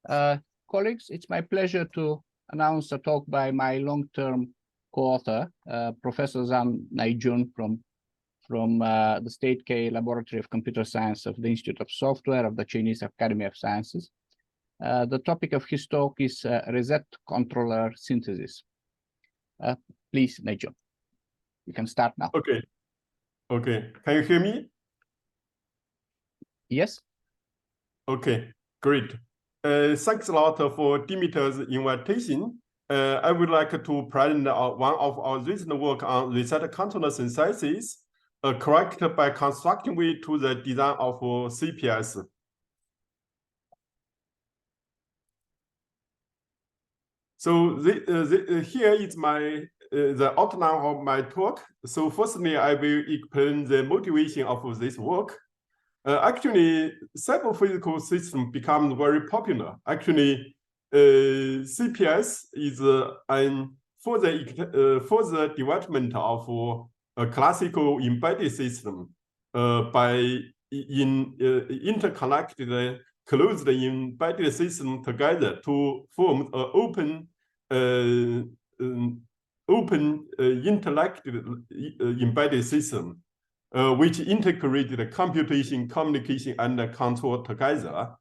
Colleagues, it's my pleasure to announce a talk by my long-term co-author, Professor Zhan Naijun from the State K Laboratory of Computer Science of the Institute of Software of the Chinese Academy of Sciences. The topic of his talk is reset controller synthesis. Please, Naijun, you can start now. Okay. Okay. Can you hear me? Yes. Okay, great. Thanks a lot for Dimitar's invitation. I would like to present one of our recent work on reset controller synthesis, corrected by constructing way to the design of CPS. So here is my the outline of my talk. So firstly, I will explain the motivation of this work. Actually, cyber-physical system becomes very popular. Actually, CPS is an further development of a classical embedded system by interconnected closed embedded system together to form an open interactive embedded system. Which integrated computation, communication, and control together.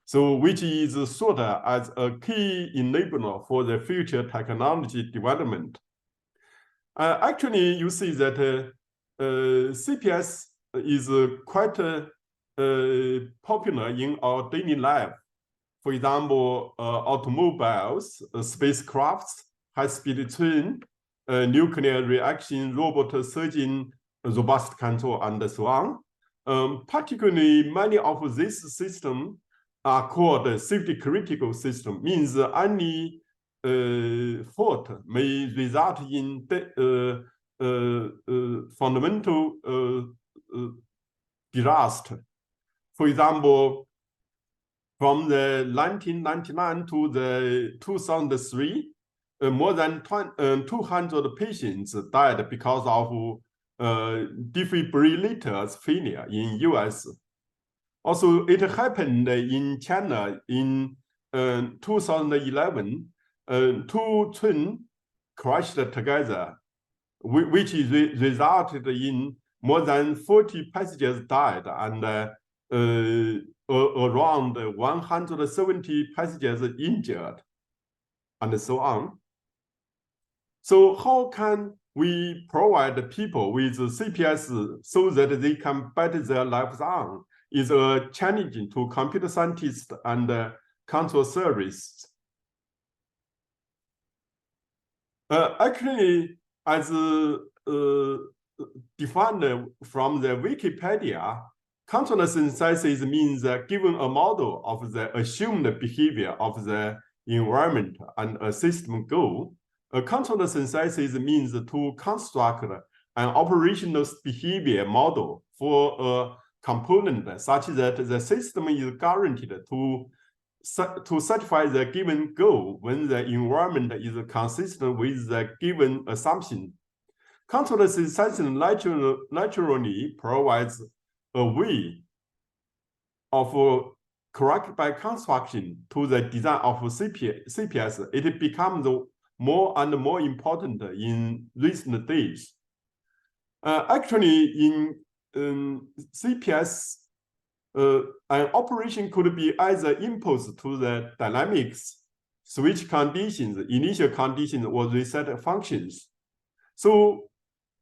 So which is sort of as a key enabler for the future technology development. Actually, you see that CPS is quite popular in our daily life. For example, automobiles, spacecrafts, high-speed train, nuclear reaction, robot surgeon, robust control, and so on. Particularly, many of these systems are called safety-critical system, means any fault may result in fundamental disaster. For example, from the 1999 to the 2003, more than 200 patients died because of defibrillators failure in US. Also, it happened in China in 2011. Two trains crashed together, which resulted in more than 40 passengers died and around 170 passengers injured, and so on. So how can we provide people with CPS so that they can bet their lives on is a challenge to computer scientists and control theorists. Actually, as defined from the Wikipedia, controller synthesis means given a model of the assumed behavior of the environment and a system goal. A controller synthesis means to construct an operational behavior model for a component such that the system is guaranteed to satisfy the given goal when the environment is consistent with the given assumption. Controller synthesis naturally provides a way of correct by construction to the design of CPS. It becomes more and more important in recent days. Actually, in CPS, an operation could be either imposed to the dynamics, switch conditions, initial conditions, or reset functions. So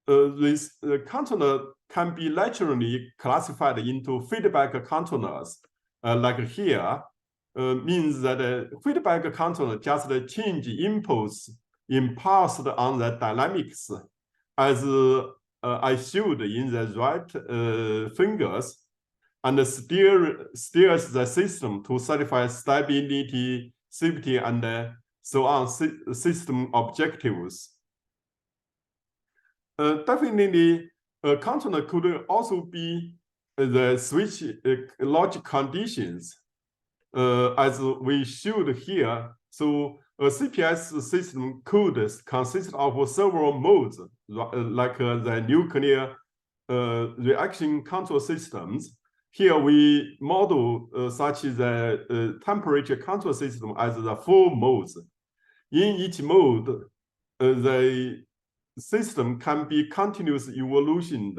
this controller can be naturally classified into feedback controllers, like here. Means that feedback controller just change impulse imposed on the dynamics, as I showed in the right fingers, and steers the system to satisfy stability, safety, and so on system objectives. Definitely, a controller could also be the switch logic conditions. As we showed here, so a CPS system could consist of several modes, like the nuclear reaction control systems. here we model such the temperature control system as the 4 modes. In each mode, the system can be continuous evolution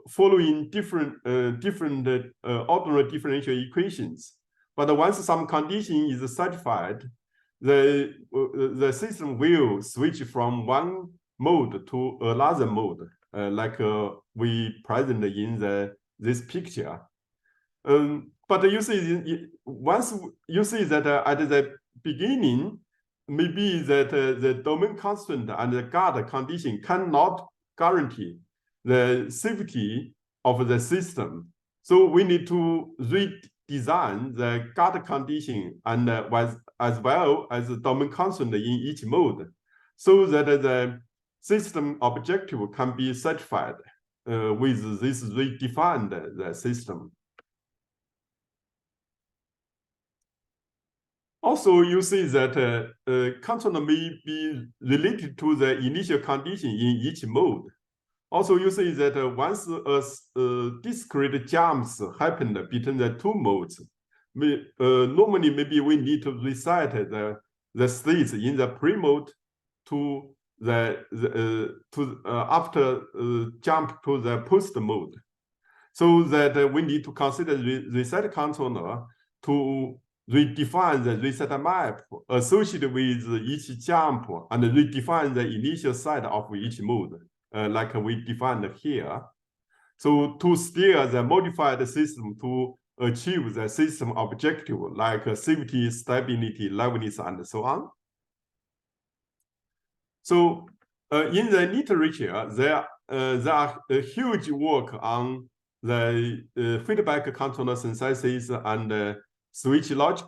following different ordinary differential equations. But once some condition is satisfied, the system will switch from one mode to another mode, like we present in this picture. But you see, once you see that at the beginning, maybe that the domain constant and the guard condition cannot guarantee the safety of the system. So we need to redesign the guard condition and as well as the domain constant in each mode, so that the system objective can be satisfied with this redefined the system. Also, you see that control may be related to the initial condition in each mode. Also, you see that once a discrete jumps happen between the 2 modes, normally maybe we need to reset the states in the pre-mode to after jump to the post mode, so that we need to consider the reset controller to redefine the reset map associated with each jump and redefine the initial side of each mode, like we defined here. So to steer the modified system to achieve the system objective like safety, stability, liveness, and so on. So in the literature, there are a huge work on the feedback controller synthesis and switch logic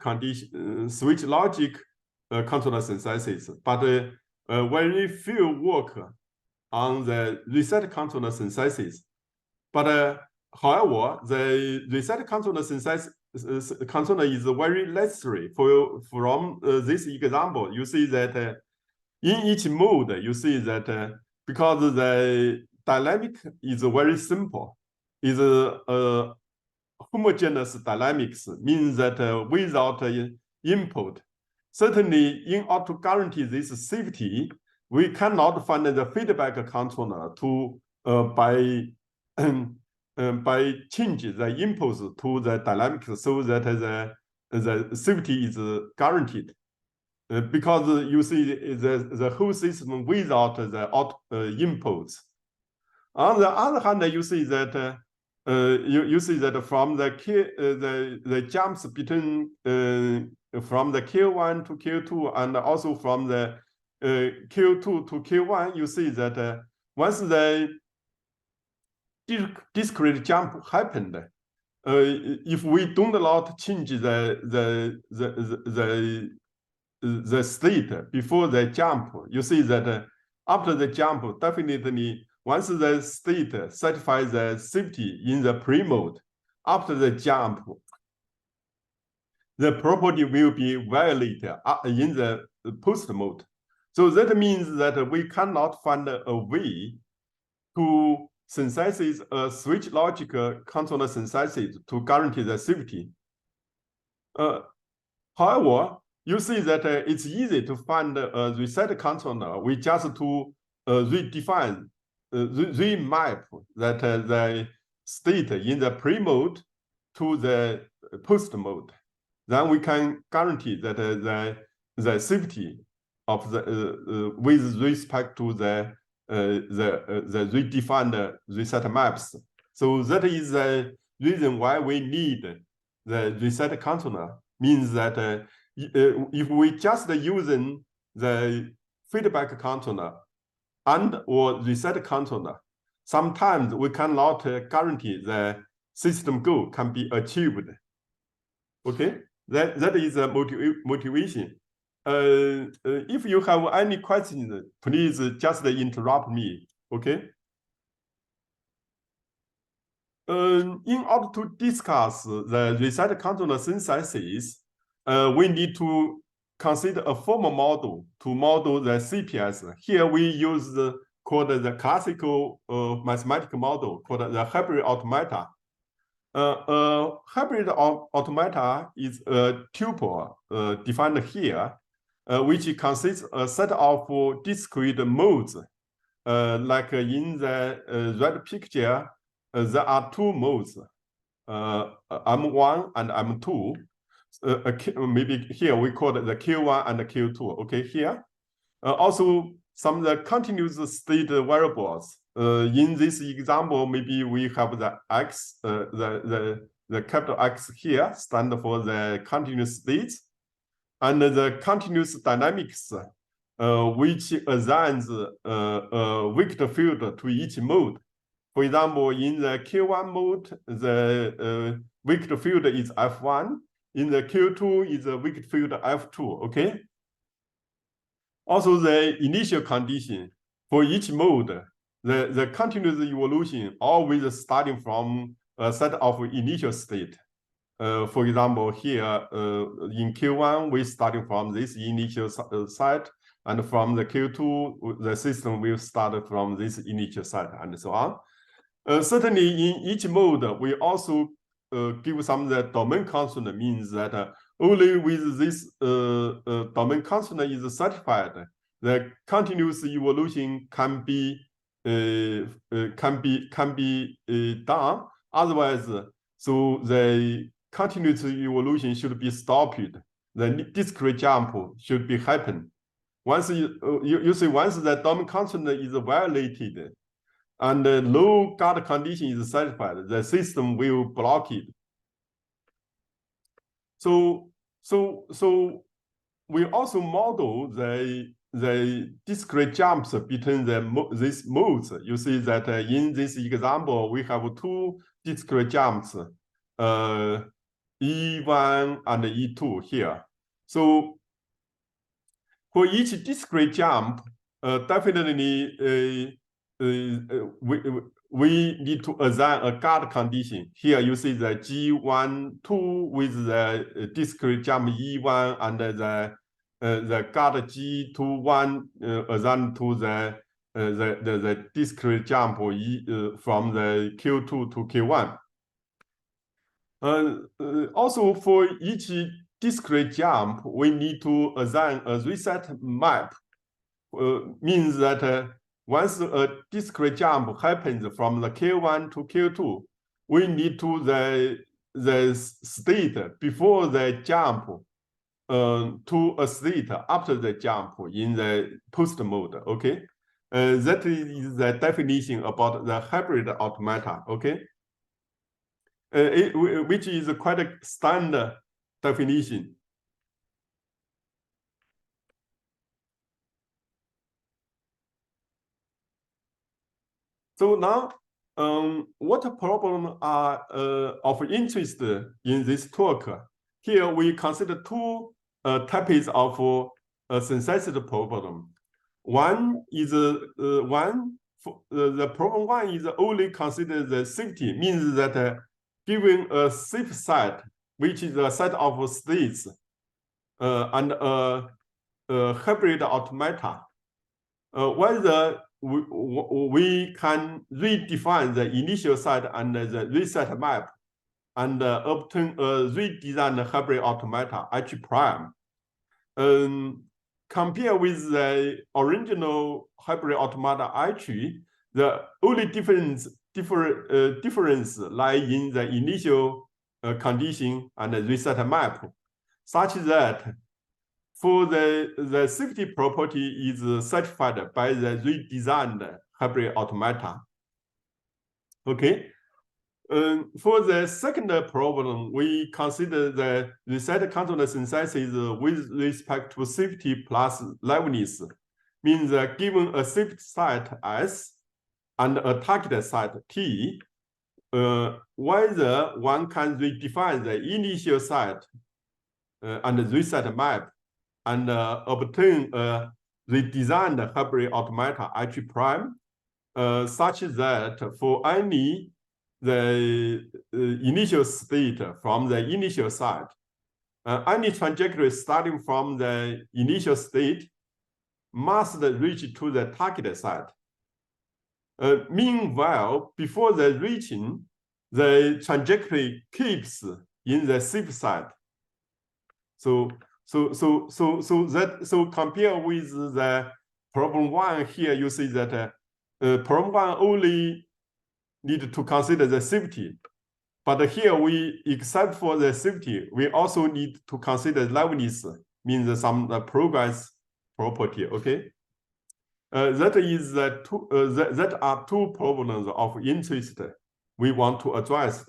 controller synthesis, but very few work on the reset controller synthesis. But however, the reset controller synthesis controller is very necessary. From this example, you see that in each mode, you see that because the dynamic is very simple, is a homogeneous dynamics, means that without input, certainly in order to guarantee this safety, we cannot find the feedback controller to by change the impulse to the dynamics so that the safety is guaranteed. Because you see the whole system without the inputs. On the other hand, you see that you see that from the jumps between from the Q1 to Q2 and also from the Q2 to Q1, you see that once the discrete jump happened, if we do not change the state before the jump, you see that after the jump, definitely once the state satisfies the safety in the pre-mode, after the jump, the property will be violated in the post mode. So that means that we cannot find a way to synthesize a switch logic controller synthesis to guarantee the safety. However, you see that it's easy to find a reset controller. We just to redefine, remap that the state in the pre-mode to the post mode. Then we can guarantee that the safety of the with respect to the redefined reset maps. So that is the reason why we need the reset controller. Means that if we just using the feedback controller and or reset controller, sometimes we cannot guarantee the system goal can be achieved. Okay, that is the motivation. If you have any questions, please just interrupt me. Okay. In order to discuss the reset controller synthesis, we need to consider a formal model to model the CPS. Here we use called the classical mathematical model called the hybrid automata. Hybrid automata is a tuple defined here, which consists a set of discrete modes. Like in the red picture, there are two modes, M1 and M2. Maybe here we call it the Q1 and the Q2. Okay, here. Also, some of the continuous state variables. In this example, maybe we have the X, the capital X here, stand for the continuous states, and the continuous dynamics, which assigns a vector field to each mode. For example, in the Q1 mode, the vector field is F1. In the Q2 is a vector field F2, okay? Also, the initial condition for each mode, the continuous evolution always starting from a set of initial state. For example, here in Q1, we're starting from this initial site, and from the Q2, the system will start from this initial site, and so on. Certainly, in each mode, we also give some the domain constant, means that only with this domain constant is satisfied, the continuous evolution can be done. Otherwise, so the continuous evolution should be stopped. The discrete jump should be happen. Once you see, once the domain constant is violated and the low guard condition is satisfied, the system will block it. So we also model the discrete jumps between these modes. You see that in this example, we have two discrete jumps, E1 and E2 here. So for each discrete jump, definitely we need to assign a guard condition. Here you see the G12 with the discrete jump E1 and the guard G21 assigned to the discrete jump from the Q2 to Q1. Also, for each discrete jump, we need to assign a reset map. Means that once a discrete jump happens from the Q1 to Q2, we need to the state before the jump to a state after the jump in the post mode. Okay, that is the definition about the hybrid automata. Okay, which is quite a standard definition. So now, what problems are of interest in this talk? Here we consider two types of synthesis problem. One is the problem one is only consider the safety, means that given a safe set, which is a set of states, and a hybrid automata, whether we can redefine the initial site and the reset map and obtain a redesigned hybrid automata H prime. Compared with the original hybrid automata H, the only difference lies in the initial condition and the reset map, such that for the safety property is satisfied by the redesigned hybrid automata. Okay. For the second problem, we consider the reset control synthesis with respect to safety plus liveness, means that given a safety site S and a target site T, whether one can redefine the initial site and the reset map and obtain a redesigned hybrid automata H prime, such that for any the initial state from the initial site, any trajectory starting from the initial state must reach to the target site. Meanwhile, before the reaching, the trajectory keeps in the safe side. So compare with the problem 1 here, you see that problem 1 only need to consider the safety. But here we, except for the safety, we also need to consider liveness, means some progress property, okay? That are two problems of interest we want to address.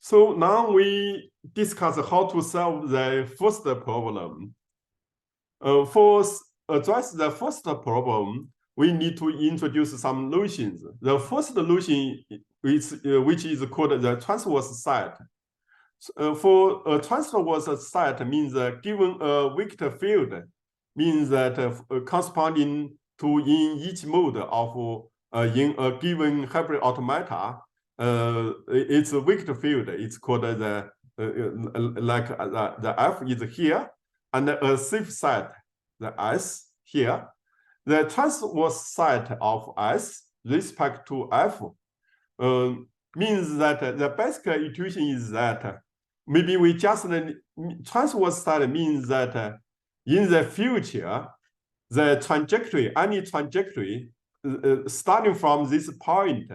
So now we discuss how to solve the first problem. For address the first problem, we need to introduce some notions. The first notion, which is called the transverse set. For a transverse set means given a vector field, means that corresponding to in each mode of in a given hybrid automata, it's a vector field. It's called the the F is here, and a safe set, the S here. The transverse set of S respect to F means that the basic intuition is that maybe we just transverse set means that in the future, the trajectory, any trajectory starting from this point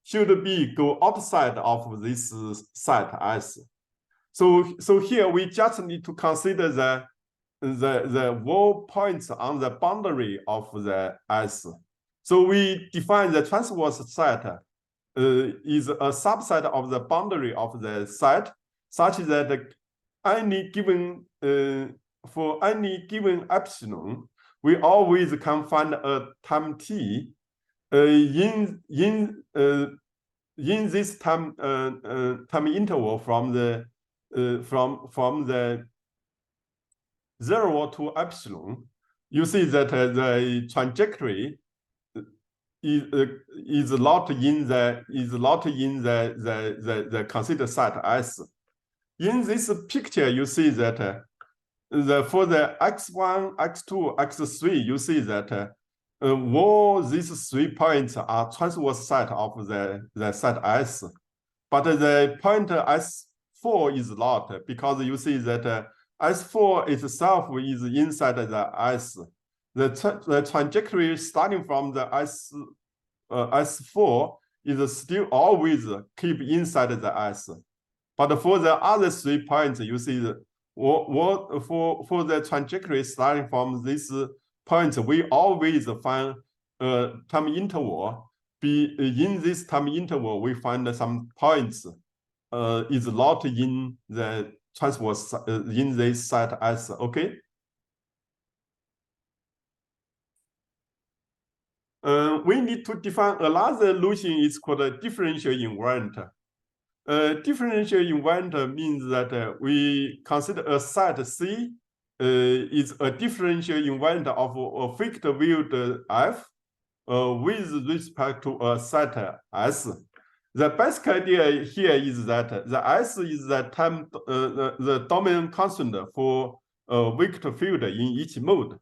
should be go outside of this set S. So here we just need to consider the wall points on the boundary of the S. So we define the transverse set is a subset of the boundary of the set, such that any given for any given epsilon, we always can find a time t in this time interval from the 0 to epsilon. You see that the trajectory is not in the considered set S. In this picture, you see that for the x1, x2, x3, you see that all these 3 points are transverse set of the set S, but the point S4 is not, because you see that S4 itself is inside the S. The trajectory starting from the S4 is still always keep inside the S. But for the other 3 points, you see for the trajectory starting from this point, we always find a time interval. In this time interval, we find some points is not in the transverse in this set S. Okay. We need to define another notion. It's called a differential invariant. Differential invariant means that we consider a set C is a differential invariant of a fixed field F with respect to a set S. The basic idea here is that the S is the time the domain constant for a vector field in each mode.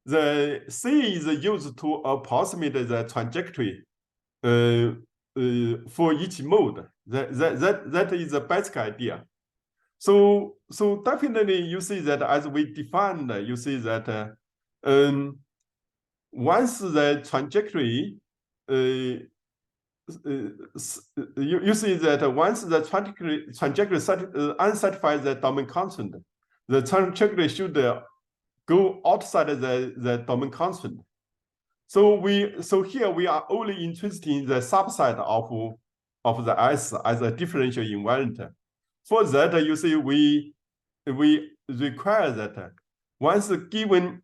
The C is used to approximate the trajectory for each mode. That is the basic idea. So definitely you see that as we defined, you see that once the trajectory you see that once the trajectory unsatisfies the domain constant, the trajectory should go outside the domain constant. So here we are only interested in the subset of the S as a differential invariant. For that, you see we require that once given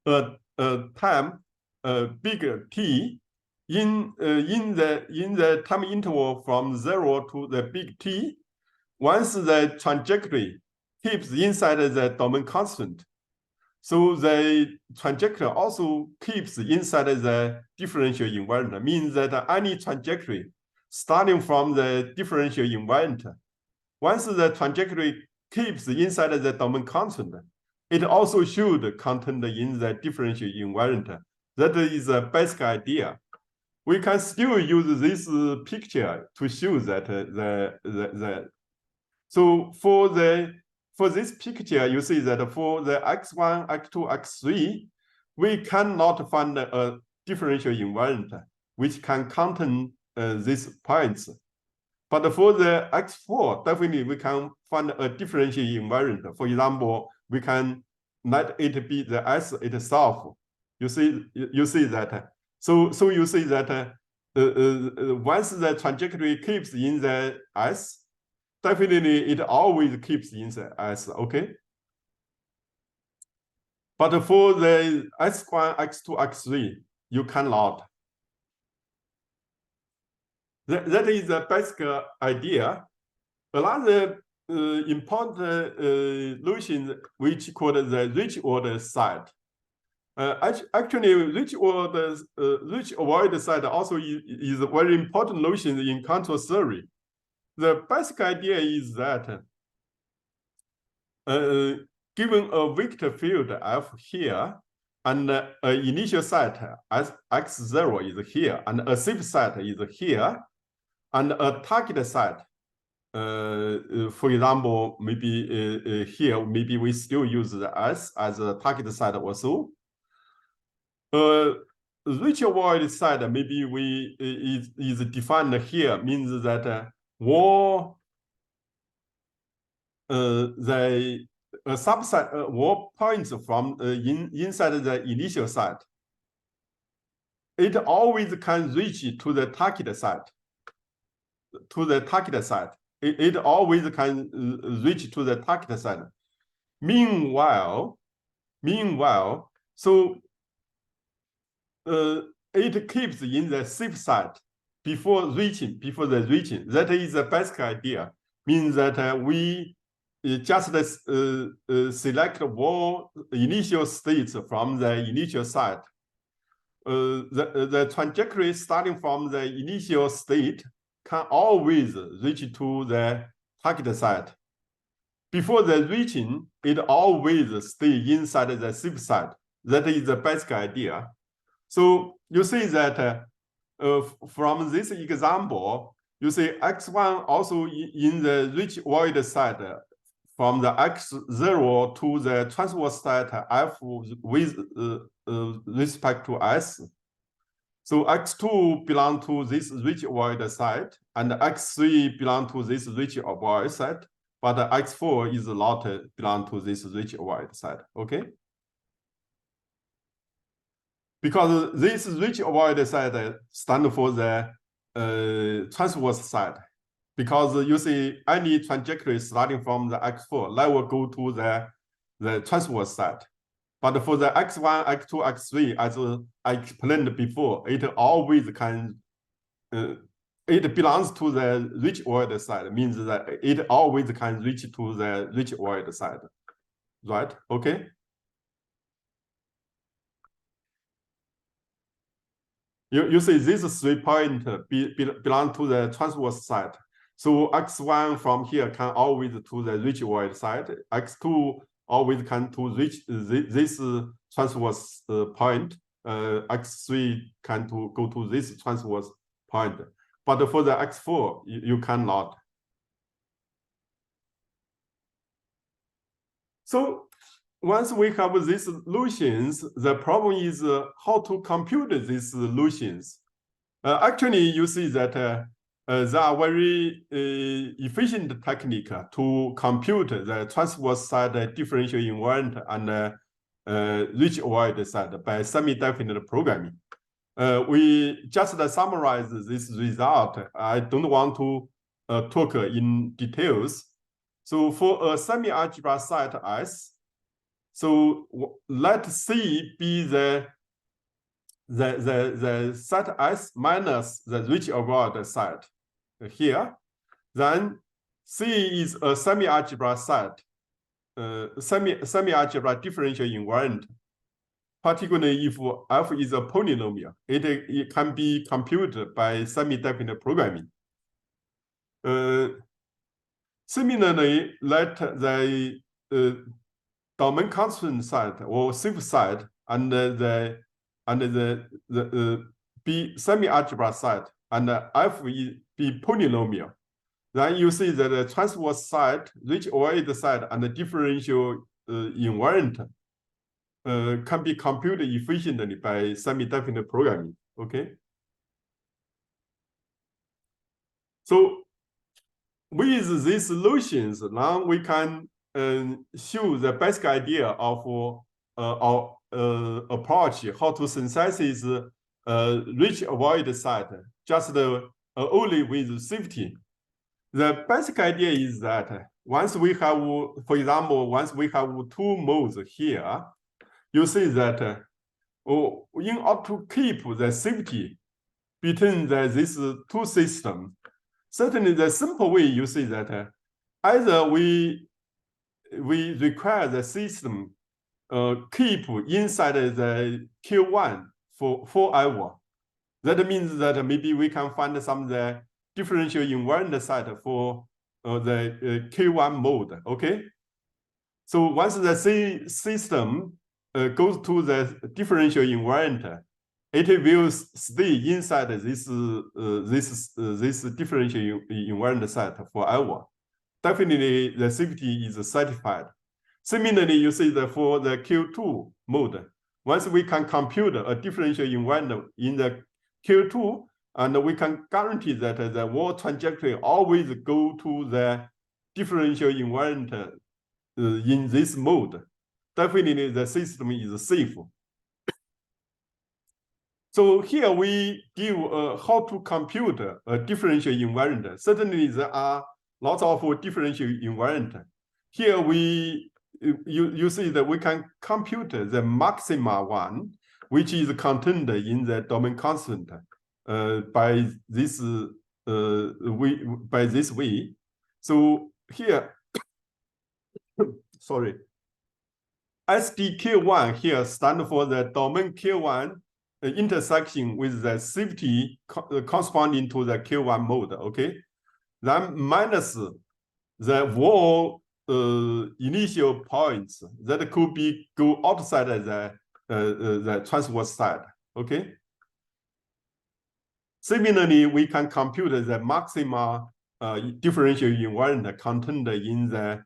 a time bigger t in the time interval from 0 to the big T, once the trajectory keeps inside the domain constant, so the trajectory also keeps inside the differential invariant, means that any trajectory starting from the differential invariant, once the trajectory keeps inside the domain constant, it also should contain in the differential invariant That is a basic idea. We can still use this picture to show that so for this picture, you see that for the x1, x2, x3, we cannot find a differential invariant which can contain these points. But for the x4, definitely we can find a differential invariant. For example, we can let it be the S itself. You see that. So you see that once the trajectory keeps in the S, definitely it always keeps in the S, okay? But for the x1, x2, x3, you cannot. That is the basic idea. Another important notion which called the rich order side. Actually, rich avoid side also is a very important notion in control theory. The basic idea is that given a vector field F here, and an initial set as x0 is here, and a safe set is here, and a target set, for example, maybe here, maybe we still use the S as a target set also. Rich avoid side maybe we is defined here, means that all the subset all points from inside the initial set, it always can reach to the target set. It always can reach to the target set. Meanwhile, so it keeps in the safe side before the reaching. That is the basic idea. Means that we just select all initial states from the initial site. The trajectory starting from the initial state can always reach to the target site. Before the reaching, it always stays inside the safe site. That is the basic idea. So you see that from this example, you see x1 also in the rich void side from the x0 to the transverse set F with respect to S. So x2 belongs to this rich void side, and x3 belongs to this rich void side, but x4 is not belong to this rich void side, okay? Because this rich void side stands for the transverse side. Because you see any trajectory starting from the x4, that will go to the transverse side. But for the x1, x2, x3, as I explained before, it always can, it belongs to the rich void side, means that it always can reach to the rich void side, right? Okay. You see this 3 point belong to the transverse side. So x1 from here can always to the rich void side. x2 always can to reach this transverse point. x3 can to go to this transverse point. But for the x4, you cannot. So once we have these solutions, the problem is how to compute these solutions. Actually, you see that there are very efficient technique to compute the transverse side differential invariant and rich void side by semi-definite programming. We just summarize this result. I don't want to talk in details. So for a semi-algebra set S, so let C be the set S minus the rich void set here. Then C is a semi-algebra set, semi-algebra differential invariant. Particularly if F is a polynomial, it can be computed by semi-definite programming. Similarly, let the domain constant side or safe side and the and the be semi-algebra set, and f be polynomial. Then you see that the transverse set, rich void set, and the differential invariant can be computed efficiently by semi-definite programming. Okay. So with these solutions, now we can show the basic idea of our approach, how to synthesize rich void set, just only with safety. The basic idea is that once we have, for example, once we have two modes here, you see that in order to keep the safety between these two systems, certainly the simple way you see that either we require the system keep inside the Q1 forever. That means that maybe we can find some the differential invariant set for the Q1 mode. Okay. So once the system goes to the differential invariant, it will stay inside this differential invariant set forever. Definitely, the safety is satisfied. Similarly, you see that for the Q2 mode, once we can compute a differential invariant in the Q2, and we can guarantee that the wall trajectory always go to the differential invariant in this mode, definitely the system is safe. So here we give how to compute a differential invariant. Certainly there are lots of differential invariant. Here you see that we can compute the maxima one, which is contained in the domain constant by this way. So here, sorry, SDK1 here stand for the domain Q1 intersection with the safety corresponding to the Q1 mode. Okay, then minus the wall initial points that could be go outside the transverse side. Okay. Similarly, we can compute the maxima differential invariant contained in the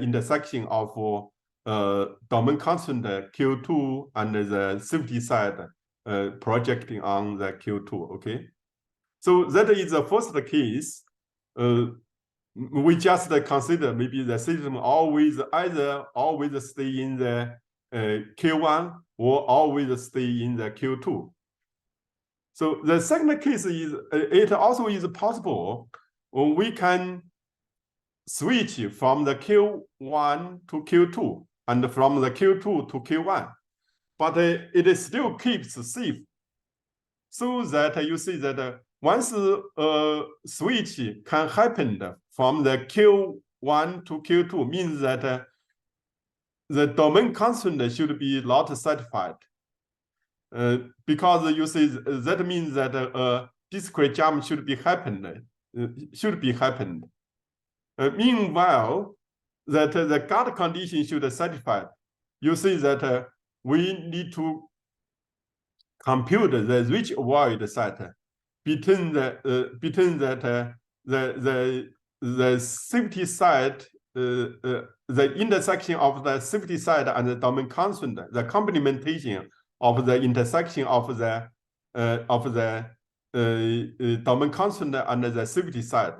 intersection of domain constant Q2 and the safety side projecting on the Q2. Okay, so that is the first case. We just consider maybe the system always stay in the Q1 or always stay in the Q2. So the second case is it also is possible when we can switch from the Q1 to Q2 and from the Q2 to Q1, but it still keeps safe. So that you see that once a switch can happen from the Q1 to Q2 means that the domain constant should be not satisfied. Because you see that means that a discrete jump should be happened. Meanwhile, that the guard condition should satisfy. You see that we need to compute the rich void set between the safety side, the intersection of the safety side and the domain constant, the complementation of the intersection of the domain constant and the safety side,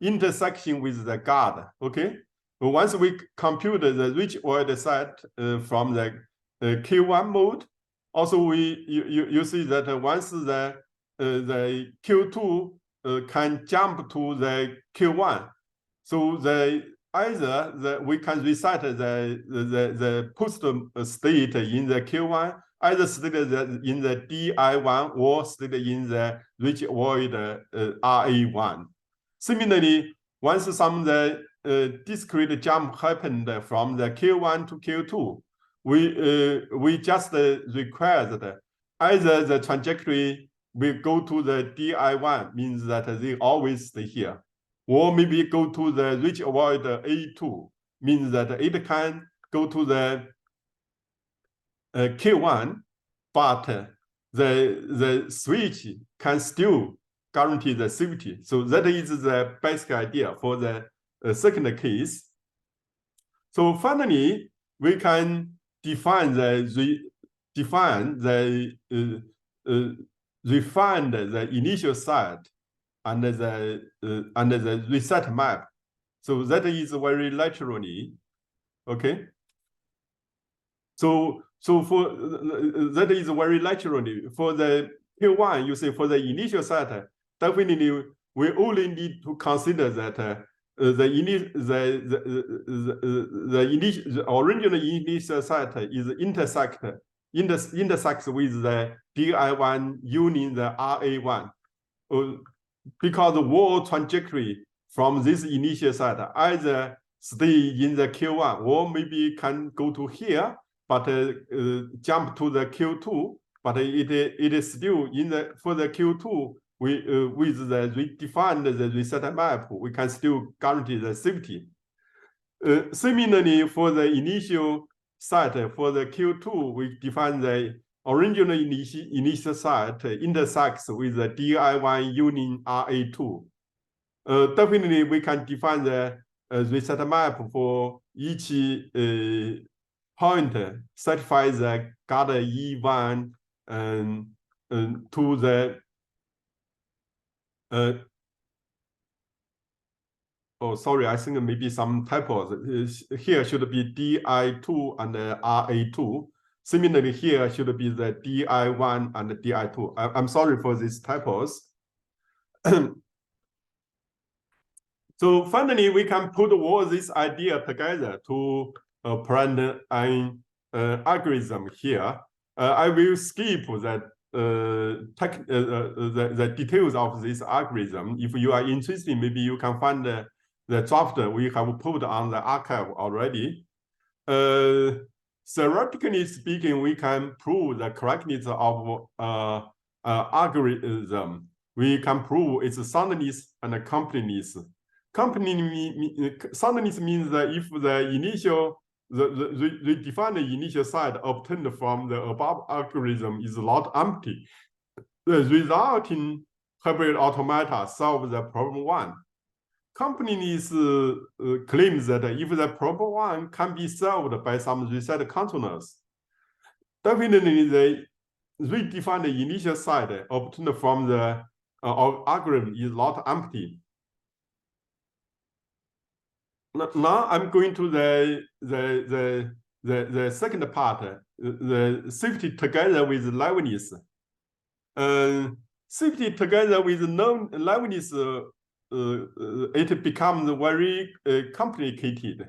intersection with the guard. Okay, once we compute the rich void set from the Q1 mode, also you see that once the Q2 can jump to the Q1, so we can reset the post state in the Q1, either state in the DI1 or state in the rich void RA1. Similarly, once some discrete jump happened from the Q1 to Q2, we just require that either the trajectory will go to the DI1, means that they always stay here, or maybe go to the rich void A2, means that it can go to the Q1, but the switch can still guarantee the safety. So that is the basic idea for the second case. So finally, we can define the refined the initial set and the reset map. So that is very laterally, okay. So for that is very laterally for the Q1. You say for the initial set, definitely we only need to consider that the original initial set is intersects with the DI1 union the RA1, because the wall trajectory from this initial set either stay in the Q1 or maybe can go to here, but jump to the Q2, but it is still in the for the Q2. With the redefined the reset map, we can still guarantee the safety. Similarly, for the initial set for the Q2, we define the original initial set intersects with the DI1 union RA2. Definitely, we can define the reset map for each point satisfies the gather E1 to the oh, sorry, I think maybe some typos. Here should be DI2 and RA2. Similarly, here should be the DI1 and DI2. I'm sorry for these typos. So finally, we can put all this idea together to plan an algorithm here. I will skip that the details of this algorithm. If you are interested, maybe you can find the draft we have put on the archive already. Theoretically speaking, we can prove the correctness of algorithm. We can prove its soundness and completeness. Soundness means that if the initial the defined initial set obtained from the above algorithm is not empty, the resulting hybrid automata solve the problem one. Completeness claims that if the problem one can be solved by some reset controllers, definitely the redefined initial set obtained from the algorithm is not empty. Now I'm going to the second part, the safety together with liveness. Safety together with non-liveness, it becomes very complicated.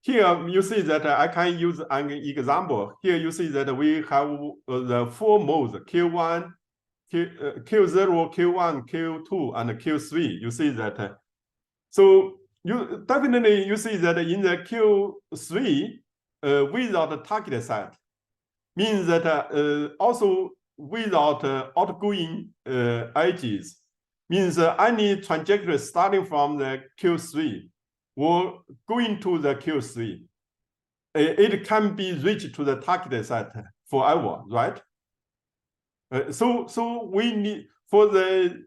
Here you see that I can use an example. Here you see that we have the four modes: Q1, Q0, Q1, Q2, and Q3. You see that. So you definitely see that in the Q3 without a target set means that also without outgoing edges means any trajectory starting from the Q3 or going to the Q3, it can be reached to the target set forever, right? So we need for the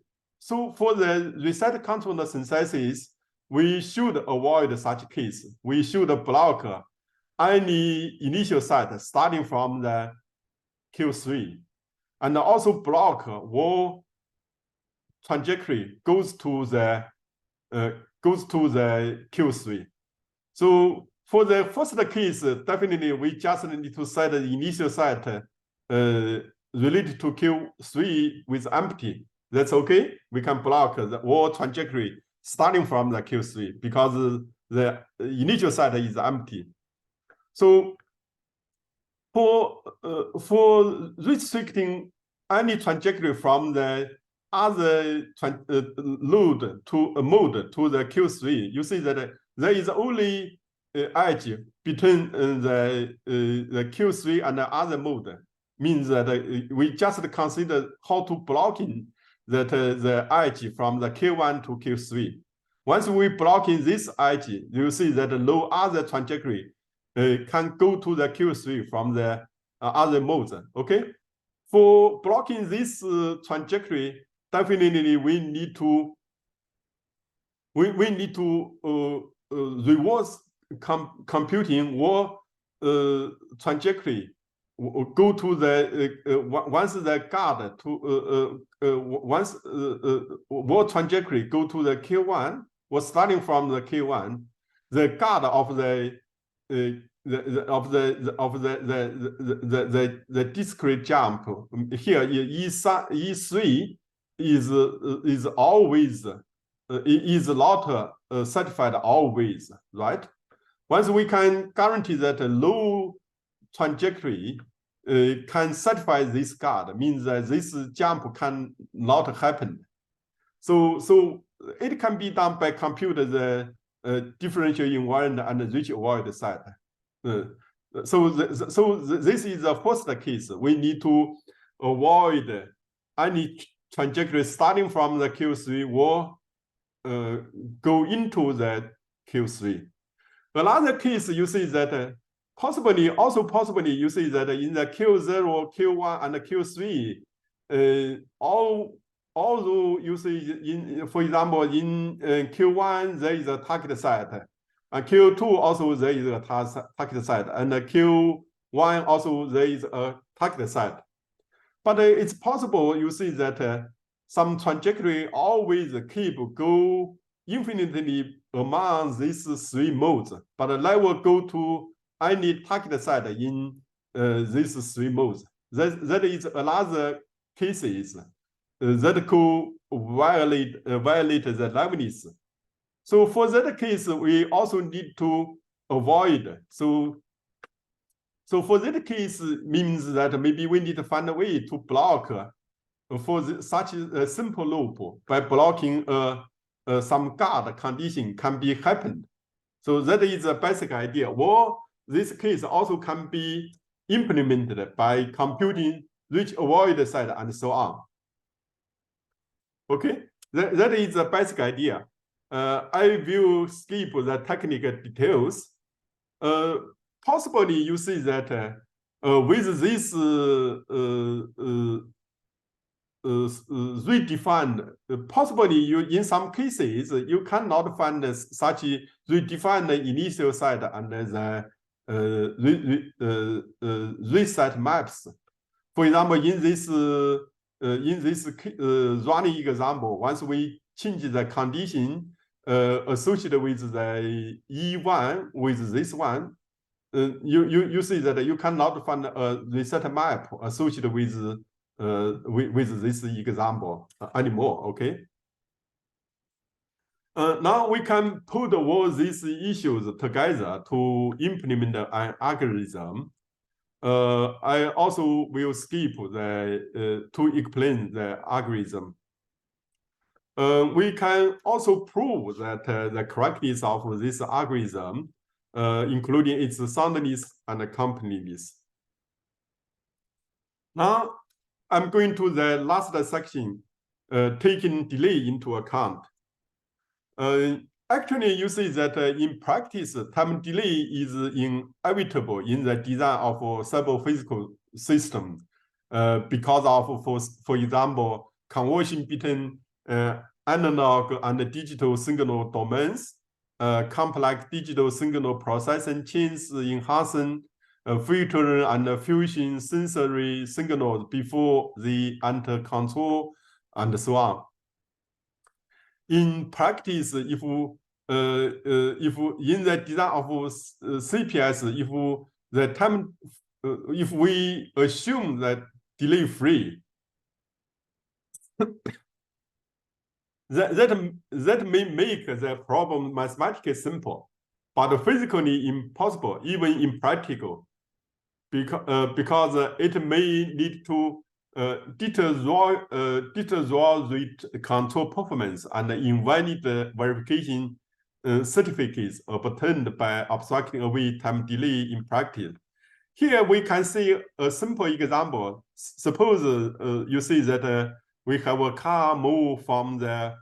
reset controller synthesis, we should avoid such case. We should block any initial set starting from the Q3, and also block all trajectory goes to the Q3. So for the first case, definitely we just need to set the initial set related to Q3 with empty. That's okay. We can block the all trajectory starting from the Q3 because the initial set is empty. So for restricting any trajectory from the other mode to the Q3, you see that there is only edge between the Q3 and the other mode. Means that we just consider how to blocking that the edge from the Q1 to Q3. Once we blocking this edge, you see that no other trajectory can go to the Q3 from the other modes. Okay, for blocking this trajectory, definitely we need to reverse computing or trajectory. Go to the once the guard to once what trajectory go to the Q1 or starting from the Q1, the guard of the discrete jump here E3 is always is not certified always, right? Once we can guarantee that a low trajectory can certify this guard, means that this jump can not happen. So it can be done by compute the differential invariant and rich avoid set. So this is the first case. We need to avoid any trajectory starting from the Q3 or go into the Q3. Another case, you see that possibly you see that in the Q0, Q1, and Q3, although you see for example, in Q1 there is a target set, and Q2 also there is a target set, and Q1 also there is a target set. But it's possible you see that some trajectory always keep go infinitely among these three modes, but never go to any target set in these three modes. That is another cases that could violate the liveness. So for that case, we also need to avoid. So for that case means that maybe we need to find a way to block for such a simple loop by blocking some guard condition can be happened. So that is a basic idea. Or this case also can be implemented by computing rich avoid set and so on. Okay, that is a basic idea. I will skip the technical details. Possibly you see that with this redefined, possibly you in some cases you cannot find such redefined initial set and the reset maps. For example, in this running example, once we change the condition associated with the E1 with this one, you see that you cannot find a reset map associated with this example anymore. Okay. Now we can put all these issues together to implement an algorithm. I also will skip to explain the algorithm. We can also prove that the correctness of this algorithm, including its soundness and completeness. Now I'm going to the last section, taking delay into account. Actually, you see that in practice, time delay is inevitable in the design of several physical systems because of, for example, conversion between analog and digital signal domains, complex digital signal processing chains enhancing filtering and fusion sensory signals before they enter control and so on. In practice, if in the design of CPS, if the time, if we assume that delay free, that may make the problem mathematically simple, but physically impossible, even in practical, because it may lead to deteriorate control performance and invalid verification certificates obtained by abstracting away time delay in practice. Here we can see a simple example. Suppose you see that we have a car move from the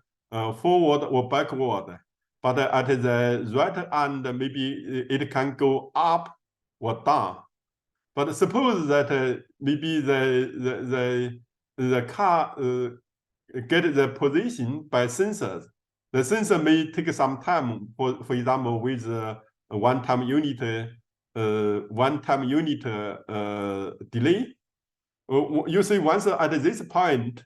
forward or backward, but at the right end maybe it can go up or down. But suppose that maybe the car get the position by sensors. The sensor may take some time, for example, with one-time unit delay. You see, once at this point,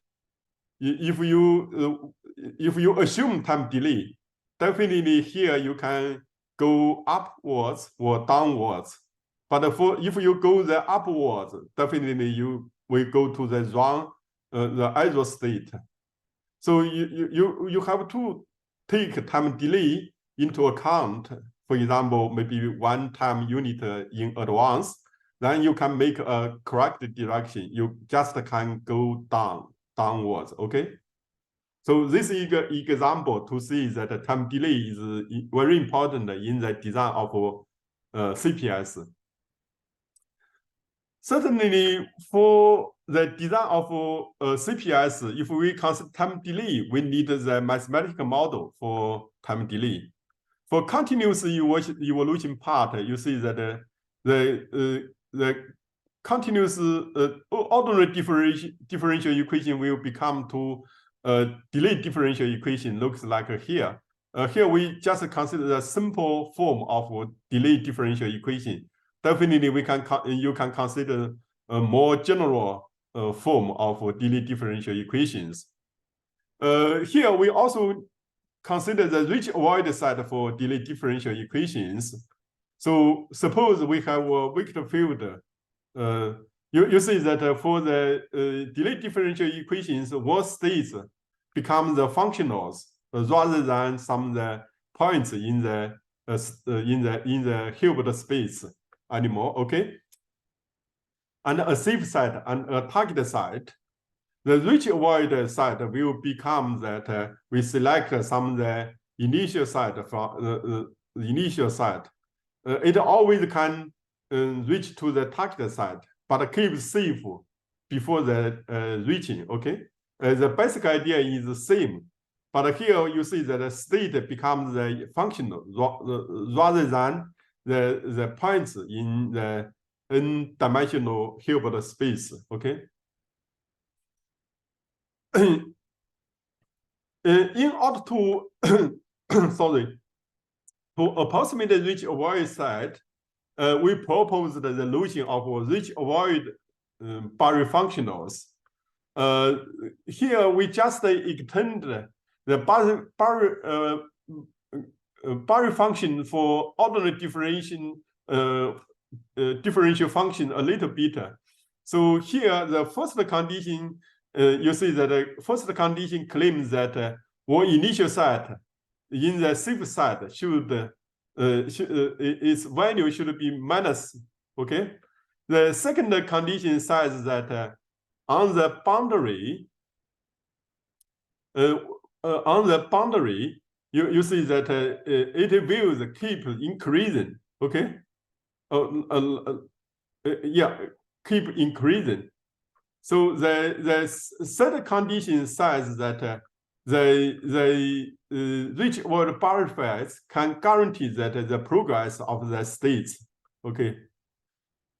if you assume time delay, definitely here you can go upwards or downwards. But if you go the upwards, definitely you will go to the wrong, the error state. So you have to take time delay into account. For example, maybe one-time unit in advance. Then you can make a correct direction. You just can go downwards. Okay. So this is an example to see that time delay is very important in the design of CPS. Certainly, for the design of CPS, if we consider time delay, we need the mathematical model for time delay. For continuous evolution part, you see that the continuous ordinary differential equation will become to delayed differential equation. Looks like here. Here we just consider the simple form of delayed differential equation. Definitely, you can consider a more general form of delayed differential equations. Here we also consider the rich avoid side for delayed differential equations. So suppose we have a vector field. You see that for the delayed differential equations, what states become the functionals rather than some of the points in the Hilbert space anymore. Okay, and a safe side and a target side. The rich avoid side will become that we select some of the initial side from the initial side. It always can reach to the target side, but keep safe before the reaching. Okay, the basic idea is the same, but here you see that the state becomes the functional rather than the points in the n-dimensional Hilbert space. Okay. In order to to approximate the rich avoid side, we propose the solution of rich avoid Barry functionals. Here we just extend the Barry function for ordinary differential function a little bit. So here the first condition, you see that the first condition claims that one initial side in the safe side should its value should be minus. Okay. The second condition says that on the boundary, you see that it will keep increasing. Okay. Yeah, keep increasing. So the third condition says that the rich world butterflies can guarantee that the progress of the states. Okay.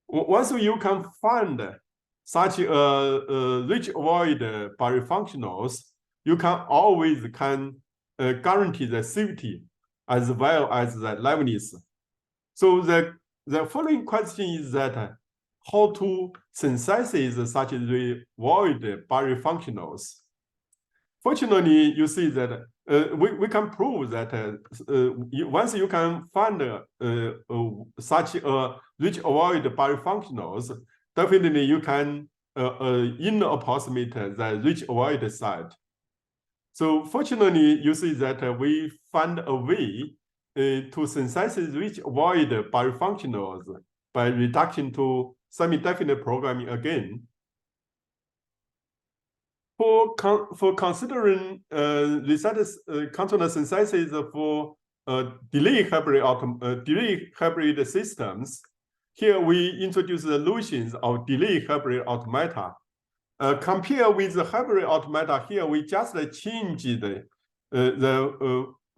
Once you can find such a rich void Barry functionals, you can always guarantee the safety as well as the liveness. So the following question is that how to synthesize such a void Barry functionals. Fortunately, you see that we can prove that once you can find such a rich avoid Barry functionals, definitely you can approximate the rich avoid side. So fortunately, you see that we find a way to synthesize rich avoid Barry functionals by reduction to semi-definite programming again. For considering controller synthesis for delay hybrid systems, here we introduce the notions of delay hybrid automata. Compare with the hybrid automata, here we just change the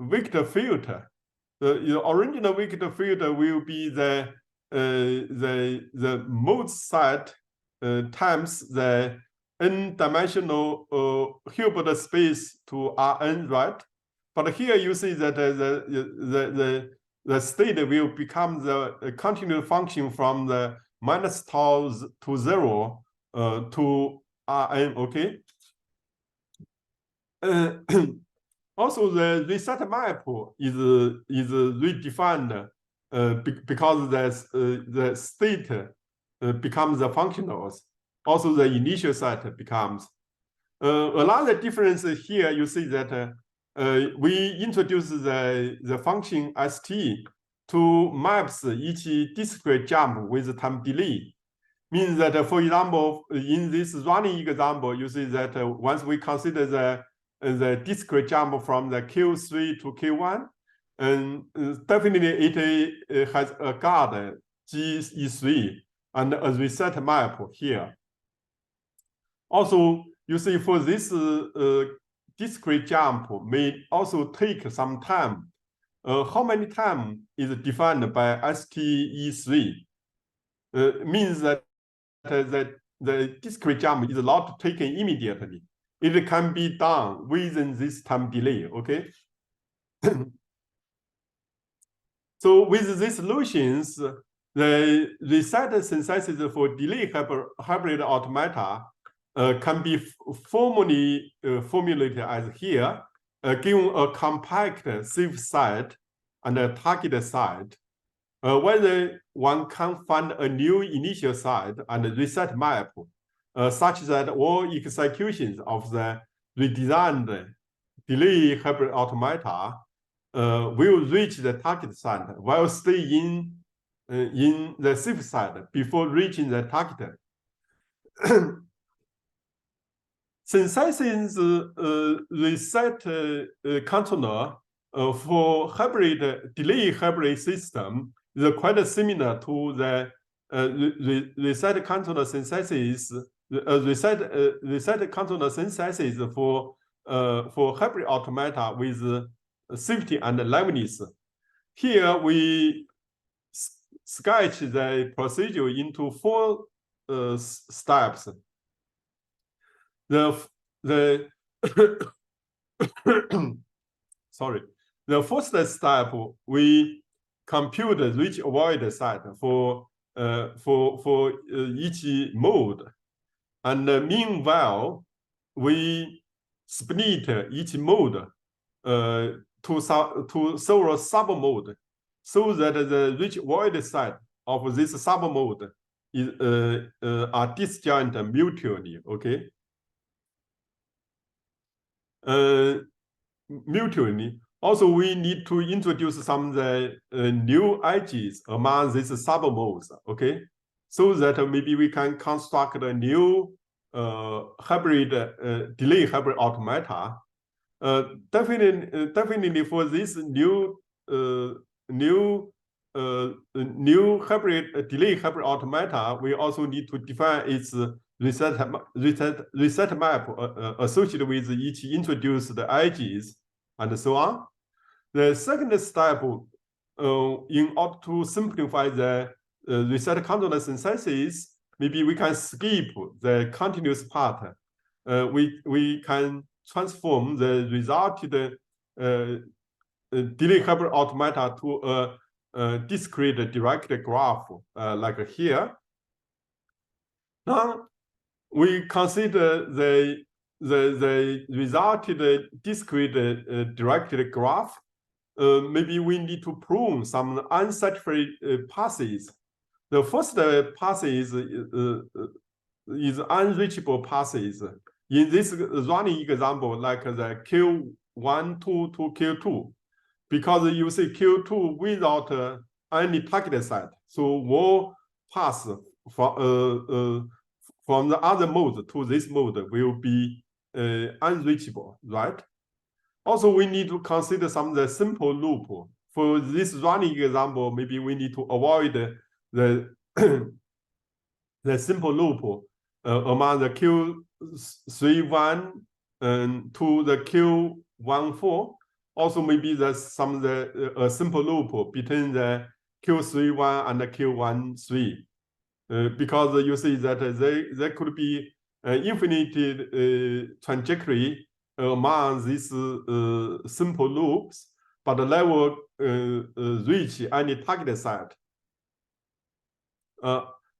vector field. The original vector field will be the the mode set times the n-dimensional Hilbert space to Rn, right? But here you see that the state will become the continuous function from the minus tau to 0 to Rn, okay? Also, the reset map is redefined because the state becomes the functionals. Also, the initial set becomes. Another difference here, you see that we introduce the function st to maps each discrete jump with time delay. Means that, for example, in this running example, you see that once we consider the discrete jump from the Q3 to Q1, and definitely it has a guard GE3 and a reset map here. Also, you see for this discrete jump may also take some time. How many time is defined by STE3? Means that the discrete jump is not taken immediately. It can be done within this time delay, okay? So with these solutions, the reset synthesis for delay hybrid automata can be formally formulated as here, given a compact safe site and a target site. Whether one can find a new initial site and a reset map such that all executions of the redesigned delay hybrid automata will reach the target site while staying in the safe site before reaching the target. Synthesis reset controller for hybrid delay hybrid system is quite similar to the reset controller synthesis. Reset controller synthesis for hybrid automata with safety and liveness. Here we sketch the procedure into 4 steps. Sorry. The first step, we compute the reach avoid set for each mode, and meanwhile we split each mode to several submode, so that the reach avoid set of this submode is are disjoint mutually. Okay. Mutually. Also, we need to introduce some of the new edges among these submodes, okay? So that maybe we can construct a new hybrid delay hybrid automata. Definitely for this new hybrid delay hybrid automata, we also need to define its reset map associated with each introduced edges and so on. The second step, in order to simplify the reset controller synthesis, maybe we can skip the continuous part. We can transform the resulted delay hybrid automata to a discrete directed graph, like here. Now we consider the resulted discrete directed graph. Maybe we need to prune some unsatisfied passes. The first pass is unreachable passes. In this running example, like the Q1 to Q2, because you see Q2 without any target set, so all pass from the other mode to this mode will be unreachable, right? Also, we need to consider some of the simple loop. For this running example, maybe we need to avoid the simple loop among the Q31 to the Q14. Also, maybe there's some of the simple loop between the Q31 and Q13, because you see that there could be infinite trajectory among these simple loops, but never reach any target set.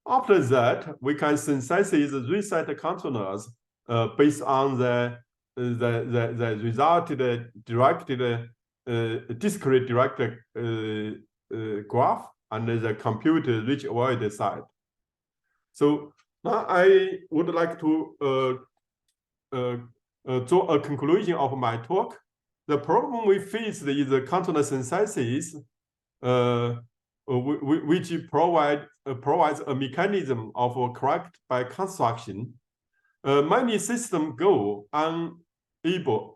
After that, we can synthesize reset controllers based on the resulted directed discrete directed graph and the compute rich avoid side. So now I would like to draw a conclusion of my talk. The problem we face is the controller synthesis, which provides a mechanism of correct by construction. Many systems go unable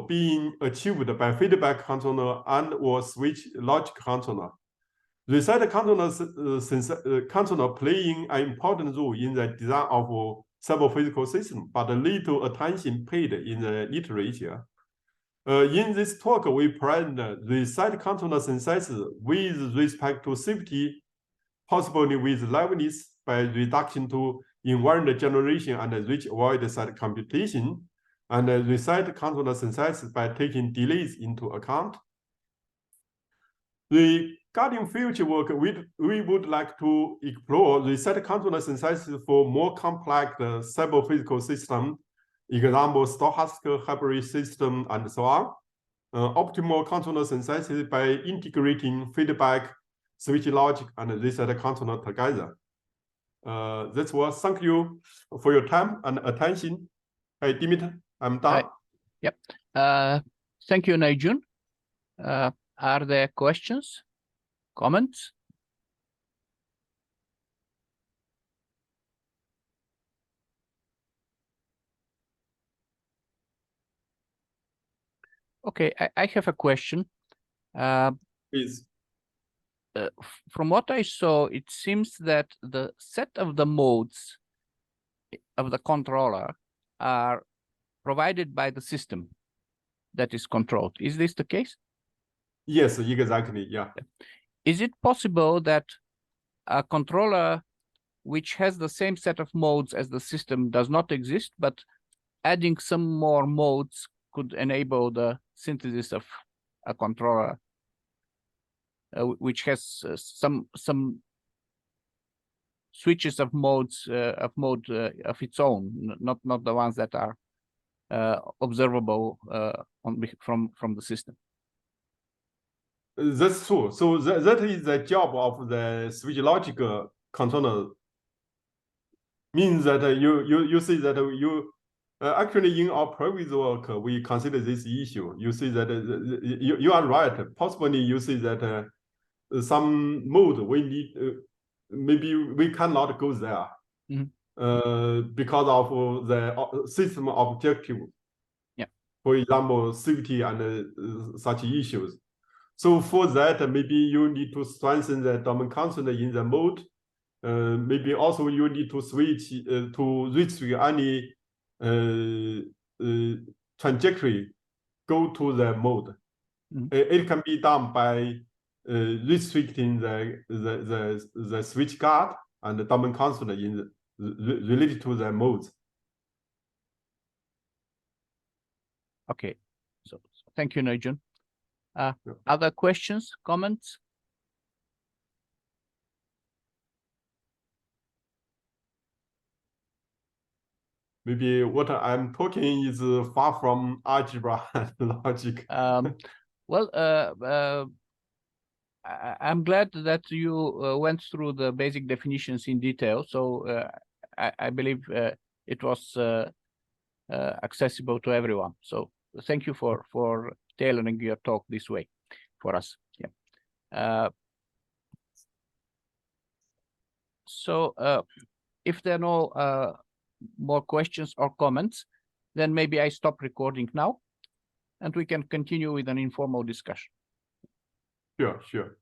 being achieved by feedback controller and or switch logic controller. Reset controller playing an important role in the design of several physical systems, but little attention paid in the literature. In this talk, we present reset controller synthesis with respect to safety, possibly with liveness by reduction to invariant generation and rich avoid set computation, and reset controller synthesis by taking delays into account. Regarding future work, we would like to explore reset controller synthesis for more complex cyber physical systems, example, stochastic hybrid system, and so on. Optimal controller synthesis by integrating feedback, switch logic, and reset controller together. That's all. Thank you for your time and attention. Hey, Dimitri, I'm done. Yep. Thank you, Naijun. Are there questions, comments? Okay, I have a question. Please. From what I saw, it seems that the set of the modes of the controller are provided by the system that is controlled. Is this the case? Yes, exactly. Yeah. Is it possible that a controller which has the same set of modes as the system does not exist, but adding some more modes could enable the synthesis of a controller which has some switches of modes of its own, not the ones that are observable from the system? That's true. So that is the job of the switch logic controller. Means that you see that you actually in our previous work we consider this issue. You see that you are right. Possibly you see that some mode we need maybe we cannot go there because of the system objective. Yeah. For example, safety and such issues. So for that, maybe you need to strengthen the domain controller in the mode. Maybe also you need to switch to restrict any trajectory, go to the mode. It can be done by restricting the switch guard and the domain controller in related to the modes. Okay, so thank you, Naijun. Other questions, comments? Maybe what I'm talking is far from algebra and logic. Well, I'm glad that you went through the basic definitions in detail. So I believe it was accessible to everyone. So thank you for tailoring your talk this way for us. Yeah. So if there are no more questions or comments, then maybe I stop recording now and we can continue with an informal discussion. Sure.